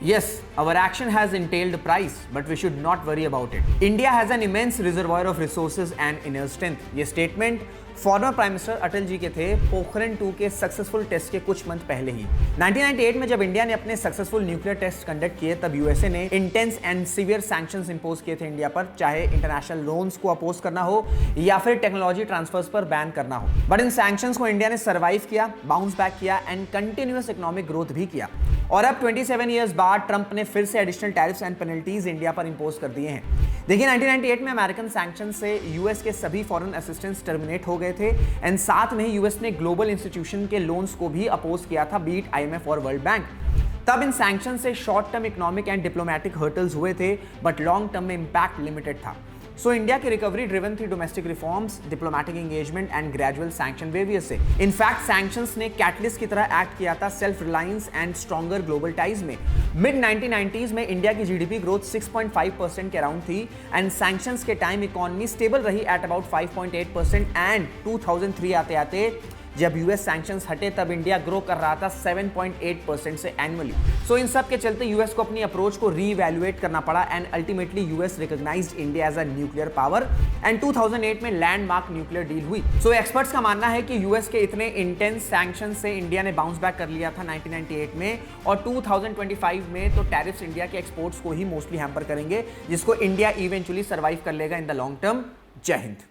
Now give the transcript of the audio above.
Yes, our action has entailed price, but we should not worry about it. India has an immense reservoir of resources and inner strength. ये statement former prime minister Atal ji के थे पोखरण 2 के successful test के कुछ month पहले ही। 1998 में जब India ने अपने सक्सेसफुल न्यूक्लियर टेस्ट कंडक्ट किए, तब यूएसए ने intense and severe sanctions impose किए थे इंडिया पर, चाहे इंटरनेशनल लोन्स को अपोज करना हो या फिर टेक्नोलॉजी ट्रांसफर्स पर बैन करना हो। बट इन सैंक्शंस को इंडिया ने सर्वाइव किया, बाउंस बैक किया एंड कंटिन्यूअस इकोनॉमिक ग्रोथ भी किया। और अब 27 ईयर्स बाद ट्रंप ने फिर से additional tariffs and penalties India पर इंपोज कर दिए हैं। देखिए 1998 में अमेरिकन सैंक्शन से यूएस के सभी फॉरेन असिस्टेंस टर्मिनेट हो गए थे एंड साथ में ही यूएस ने ग्लोबल इंस्टीट्यूशन के लोन्स को भी अपोज किया था, बीट आईएमएफ और वर्ल्ड बैंक। तब इन सैंक्शन से short term economic and diplomatic hurdles हुए थे, बट लॉन्ग टर्म में इंपैक्ट लिमिटेड था। सो इंडिया की रिकवरी ड्रिवन थी domestic reforms, diplomatic engagement and gradual sanction waiver से। इनफैक्ट सैंक्शंस ने कैटलिस्ट की तरह एक्ट किया था self reliance and stronger global ties में। मिड 1990s में इंडिया की जीडीपी ग्रोथ 6.5% के अराउंड थी एंड सैंक्शंस के टाइम इकोनॉमी स्टेबल रही एट अबाउट 5.8% एंड 2003 आते आते जब यूएस सैंक्शंस हटे तब इंडिया ग्रो कर रहा था 7.8% से एनुअली। सो इन सब के चलते यूएस को अपनी अप्रोच को रीवैल्यूएट करना पड़ा and ultimately US recognised India as a nuclear power and 2008 में लैंडमार्क न्यूक्लियर डील हुई। सो एक्सपर्ट्स का मानना है कि यूएस के इतने इंटेंस सैंक्शन से इंडिया ने बाउंस बैक कर लिया था 1998 में, और 2025 में तो टैरिफ्स इंडिया के एक्सपोर्ट्स को ही मोस्टली हैम्पर करेंगे, जिसको इंडिया इवेंचुअली सर्वाइव कर लेगा इन द लॉन्ग टर्म। जय हिंद।